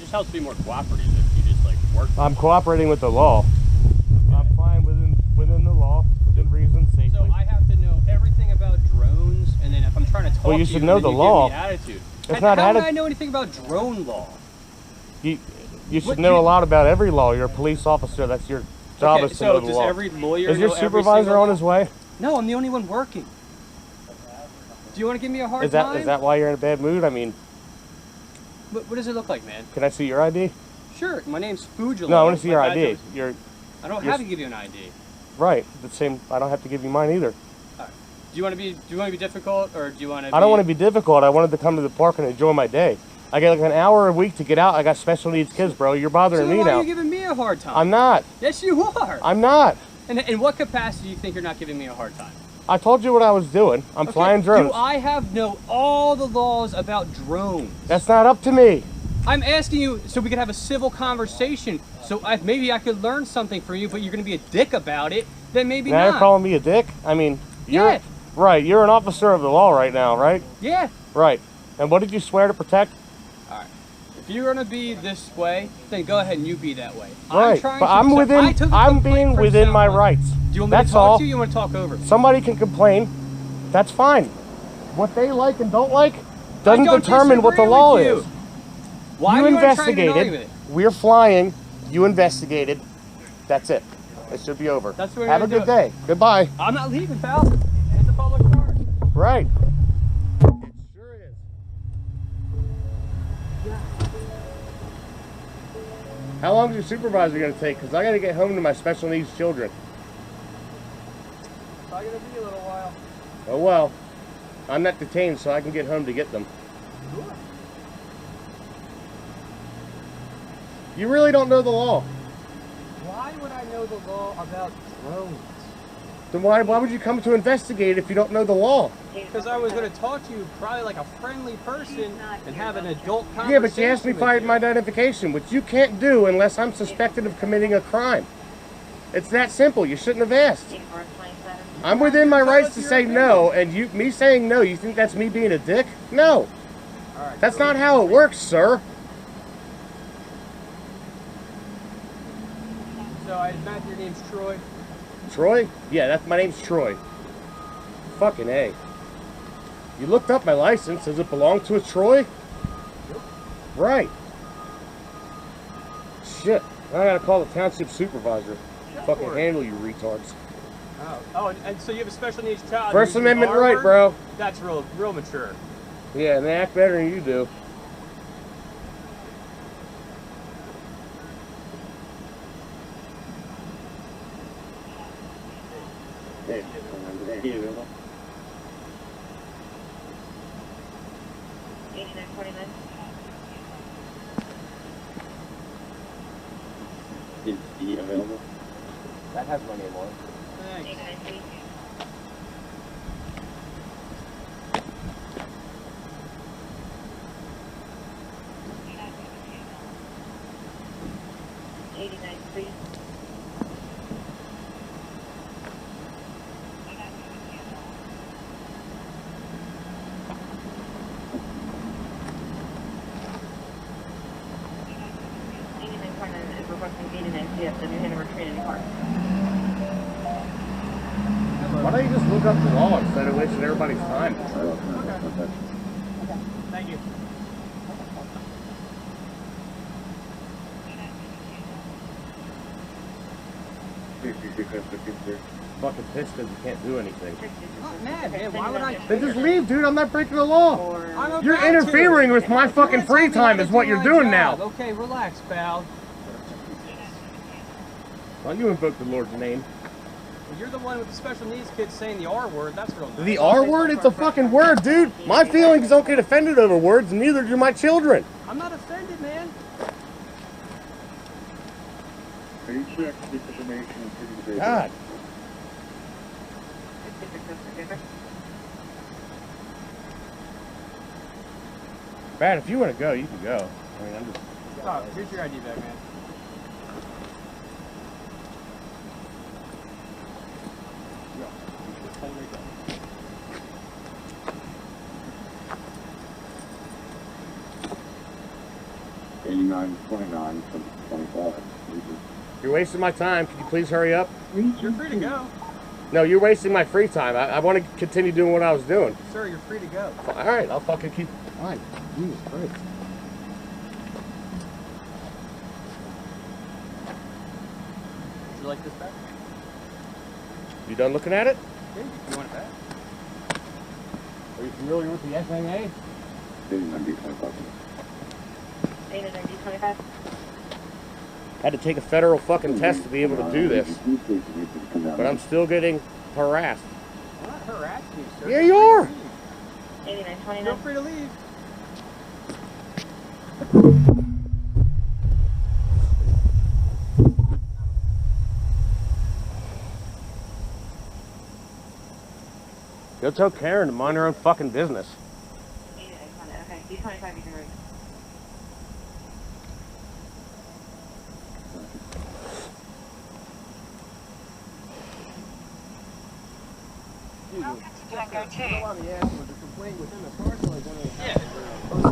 just helps be more cooperative if you just like work. I'm cooperating with the law. Okay. I'm fine within the law, within reason, safely. So I have to know everything about drones, and then if I'm trying to talk well, you to should you, know the law. Give me attitude. It's and not how do I know anything about drone law? You should know a lot about every law. You're a police officer. That's your job is to know the law. So does every lawyer Is your know supervisor on his way? No, I'm the only one working. Do you want to give me a hard time? Is that why you're in a bad mood? I mean, what does it look like, man? Can I see your ID? Sure. My name's Fujilo. No, I want to see your ID. I don't have to give you an ID. Right. The same. I don't have to give you mine either. Right. Do you want to be difficult, or do you want to? I don't want to be difficult. I wanted to come to the park and enjoy my day. I get like an hour a week to get out. I got special needs kids, bro. You're bothering me now. Why are you giving me a hard time? I'm not. Yes, you are. I'm not. And in what capacity do you think you're not giving me a hard time? I told you what I was doing. I'm flying drones. Do I know all the laws about drones? That's not up to me. I'm asking you so we could have a civil conversation. So maybe I could learn something from you, but you're going to be a dick about it. Then maybe not. Now you're calling me a dick? I mean, yeah. Right. You're an officer of the law right now, right? Yeah. Right. And what did you swear to protect? All right. If you're going to be this way, then go ahead and you be that way. Right. I'm being within my rights. Do you want me to talk to you? You want to talk over? Somebody can complain. That's fine. What they like and don't like doesn't determine what the law is. Why you investigated. We're flying. You investigated. That's it. It should be over. That's what Have a good day. Goodbye. I'm not leaving, pal. It's a public park. Right. It sure is. Yeah. How long is your supervisor going to take? Because I got to get home to my special needs children. It's probably going to be a little while. Oh well. I'm not detained, so I can get home to get them. Sure. You really don't know the law. Why would I know the law about drones? Then why would you come to investigate if you don't know the law? Because I was going to talk to you probably like a friendly person and have an adult conversation. Yeah, but you asked me if I had my identification, which you can't do unless I'm suspected of committing a crime. It's that simple. You shouldn't have asked. I'm within my rights to say no, and me saying no, you think that's me being a dick? No. That's not how it works, sir. So I imagine your name's Troy? Troy? Yeah, my name's Troy. Fucking A. You looked up my license. Does it belong to a Troy? Yep. Right. Shit. Now I gotta call the township supervisor. Fucking handle you retards. Oh, and so you have a special needs child. First Amendment right, bro. That's real mature. Yeah, and they act better than you do. Is he available? That has my name on it. Thanks. Why don't you just look up the law instead of wasting everybody's time? Okay. Thank you. Fucking pissed because you can't do anything. I'm not mad, man. Why would I? Then just leave, dude. I'm not breaking the law. I'm You're interfering with my fucking free time is what you're doing now. Okay, relax, pal. Why don't you invoke the Lord's name? Well, you're the one with the special needs kids saying the R word. That's real nice. The R word? It's a fucking word, dude. My feelings don't get offended over words, and neither do my children. I'm not offended, man. God. Brad, if you want to go, you can go. I mean, I'm just... Oh, here's your ID back, man. 8929 from 25. You're wasting my time. Can you please hurry up? You're free to go. No, you're wasting my free time. I want to continue doing what I was doing. Sir, you're free to go. All right, I'll fucking keep. Fine. Jesus Christ. Would you like this back? You done looking at it? Yeah, you want it back? Are you familiar with the FAA? 8925. 8925. Had to take a federal fucking test to be able to do this, but I'm still getting harassed. I'm not harassing you, sir. Yeah, you are. 8929. Feel free to leave. Go tell Karen to mind her own fucking business. 8929. Okay, D25 you can read.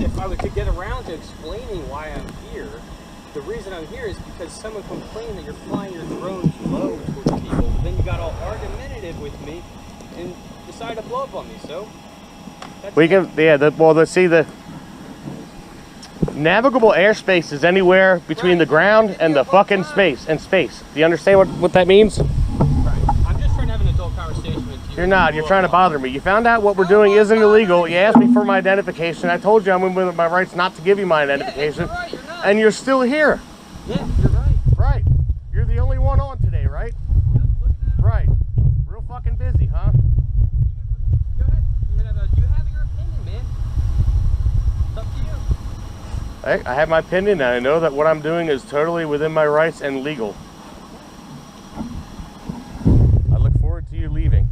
If I could get around to explaining why I'm here, the reason I'm here is because someone complained that you're flying your drones low towards people, but then you got all argumentative with me and decided to blow up on me, so... We can, yeah, the navigable airspace is anywhere between the ground and the fucking space. Do you understand what that means? Right. I'm just trying to have an adult conversation with you. You're not. You're trying to bother me. You found out what we're doing isn't illegal. You asked me for my identification. I told you I'm within my rights not to give you my identification. Yeah, you're not. And you're still here. Yeah, you're right. Right. You're the only one on today, right? Yep, look at that. Right. Real fucking busy, huh? Go ahead. You have your opinion, man. It's up to you. I have my opinion, and I know that what I'm doing is totally within my rights and legal. I look forward to you leaving.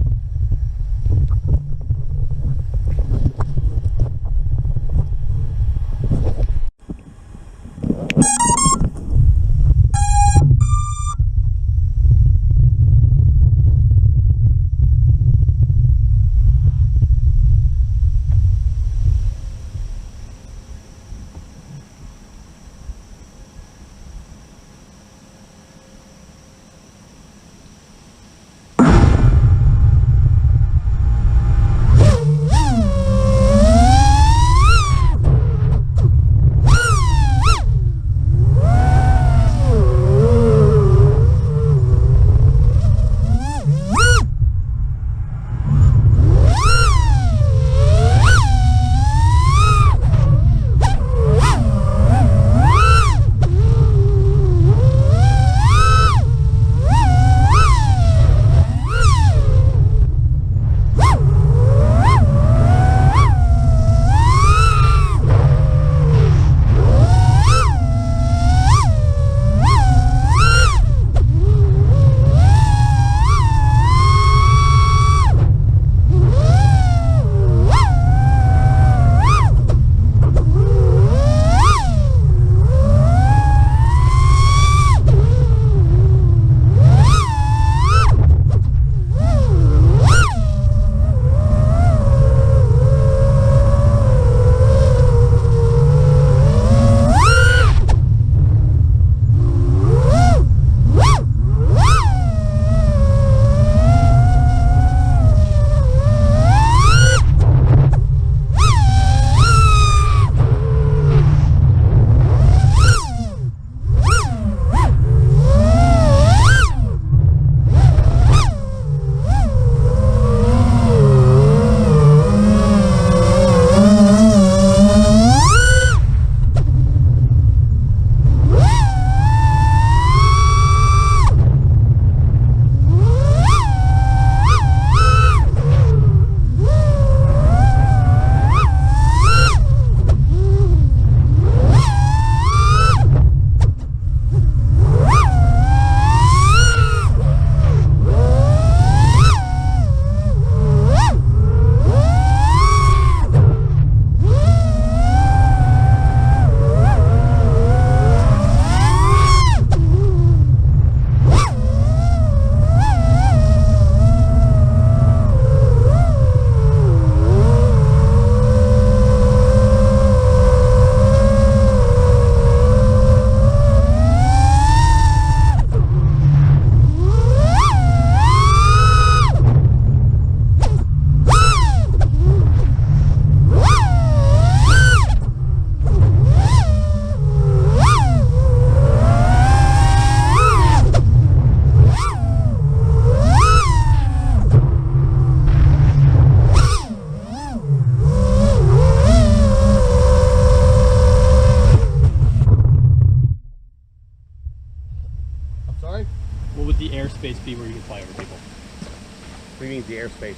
Sorry? What would the airspace be where you can fly over people? What do you mean the airspace?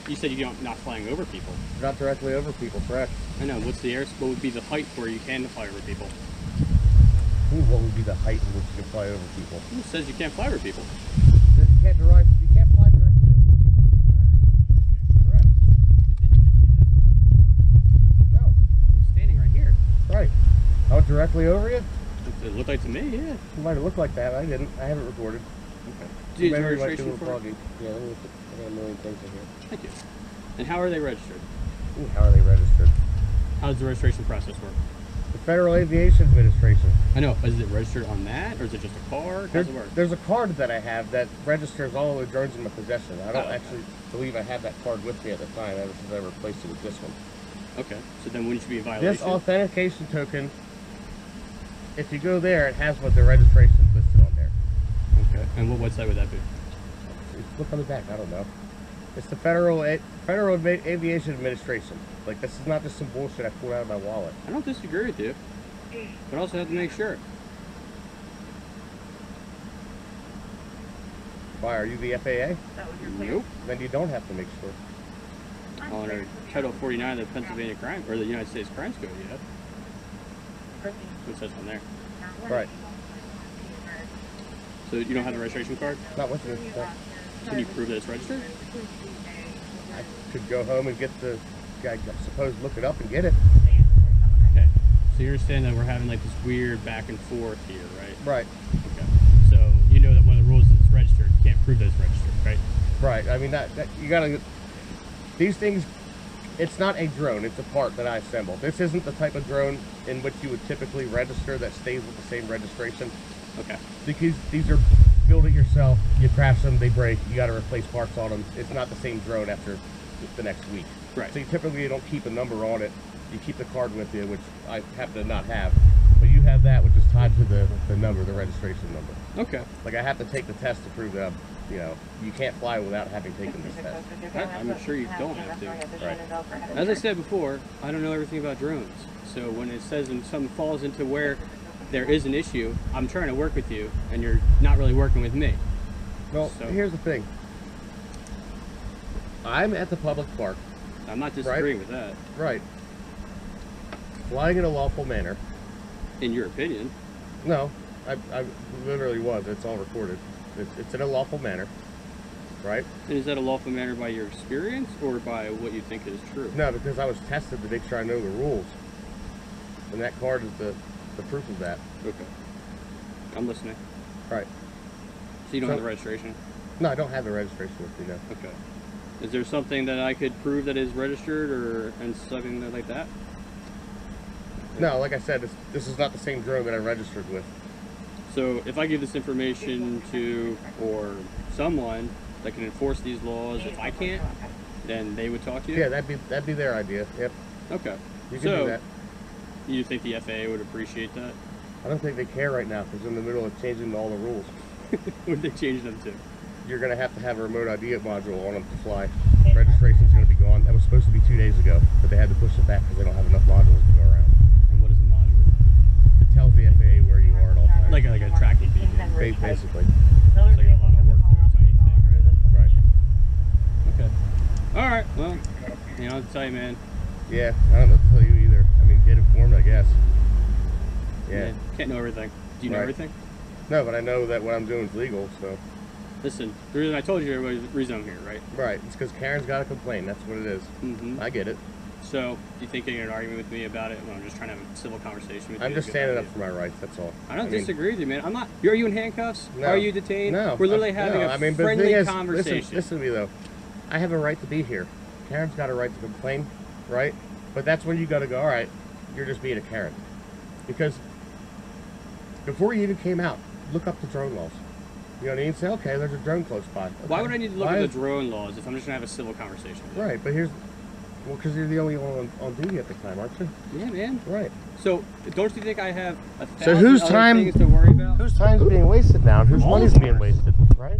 You said you're not flying over people. Not directly over people, correct? I know. What would be the height where you can fly over people? What would be the height in which you can fly over people? Who says you can't fly over people? You can't fly directly over people. Correct. Did you just do that? No. I'm standing right here. Right. I went directly over you? It looked like to me, yeah. It might have looked like that. I didn't. I haven't recorded. Okay. Do you have Maybe your it might be a registration little for it? foggy. Yeah, let me look at, I got a million things in here. Thank you. And how are they registered? Ooh, how are they registered? How does the registration process work? The Federal Aviation Administration. I know. Is it registered on that, or is it just a card? How does it work? There's a card that I have that registers all the drones in my possession. I don't okay. actually believe I had that card with me at the time, ever since I replaced it with this one. Okay. So then wouldn't you be in violation? This authentication token, if you go there, it has what the registration is listed on there. Okay. And what website would that be? Look on the back. I don't know. It's the Federal Aviation Administration. Like, this is not just some bullshit I pulled out of my wallet. I don't disagree with you, but I also have to make sure. Why, are you the FAA? Nope. Then you don't have to make sure. Under Title 49 of the Pennsylvania Crime, or the United States Crimes Code, you have. It says on there. Right. So you don't have the registration card? Not with me. No. Can you prove that it's registered? I could go home and get the, I suppose, look it up and get it. Okay. So you're saying that we're having like this weird back and forth here, right? Right. Okay. So you know that one of the rules is it's registered. You can't prove that it's registered, right? Right. I mean, that you gotta, these things, it's not a drone, it's a part that I assembled. This isn't the type of drone in which you would typically register that stays with the same registration. Okay. Because these are build it yourself, you crash them, they break, you got to replace parts on them. It's not the same drone after the next week. Right. So you typically don't keep a number on it. You keep the card with you, which I happen to not have. But you have that, which is tied to the number, the registration number. Okay. Like, I have to take the test to prove that, you know, you can't fly without having taken this test. I'm sure you don't have to. Right. As I said before, I don't know everything about drones. So when it says and something falls into where there is an issue, I'm trying to work with you, and you're not really working with me. Well, So- here's the thing. I'm at the public park. I'm not disagreeing with that. Right. Flying in a lawful manner. In your opinion. No, I literally was. It's all recorded. It's in a lawful manner. Right? And is that a lawful manner by your experience or by what you think is true? No, because I was tested to make sure I know the rules. And that card is the proof of that. Okay. I'm listening. Right. So you don't have the registration? No, I don't have the registration with me, no. Okay. Is there something that I could prove that is registered and something like that? No, like I said, this is not the same drone that I registered with. So if I give this information to or someone that can enforce these laws, if I can't, then they would talk to you? Yeah, that'd be their idea. Yep. Okay. You can do that. You think the FAA would appreciate that? I don't think they care right now because in the middle of changing all the rules. Would they change them to? You're going to have a remote ID module on them to fly. Registration's going to be gone. That was supposed to be 2 days ago, but they had to push it back because they don't have enough modules to go around. And what is a module? It tells the FAA where you are at all times. Like a tracking beacon. Basically. It's like a lot of work for a tiny thing. Right. Okay. All right. Well, you know, I'll tell you, man. Yeah, I don't know what to tell you either. I mean, get informed, I guess. Yeah. Can't know everything. Do you know Right. everything? No, but I know that what I'm doing is legal, so. Listen, the reason I told you was the reason I'm here, right? Right. It's because Karen's got to complain. That's what it is. Mm-hmm. I get it. So, you think you're in an argument with me about it when I'm just trying to have a civil conversation with you? I'm just standing up for my rights. That's all. I don't disagree with you, man. I'm not. Are you in handcuffs? No. Are you detained? No. We're literally having no, a I mean, but the friendly thing is, conversation. Listen to me though. I have a right to be here. Karen's got a right to complain, right? But that's when you got to go. All right, you're just being a Karen, because before you even came out, look up the drone laws. You know what I mean? Say, okay, there's a drone close by. Okay. Why would I need to look at the drone laws if I'm just gonna have a civil conversation with you? Right, but here's, well, because you're the only one on duty at the time, aren't you? Yeah, man. Right. So, don't you think I have a So thousand whose other time? things to worry about? Whose time's being wasted now, and whose money's being wasted, right?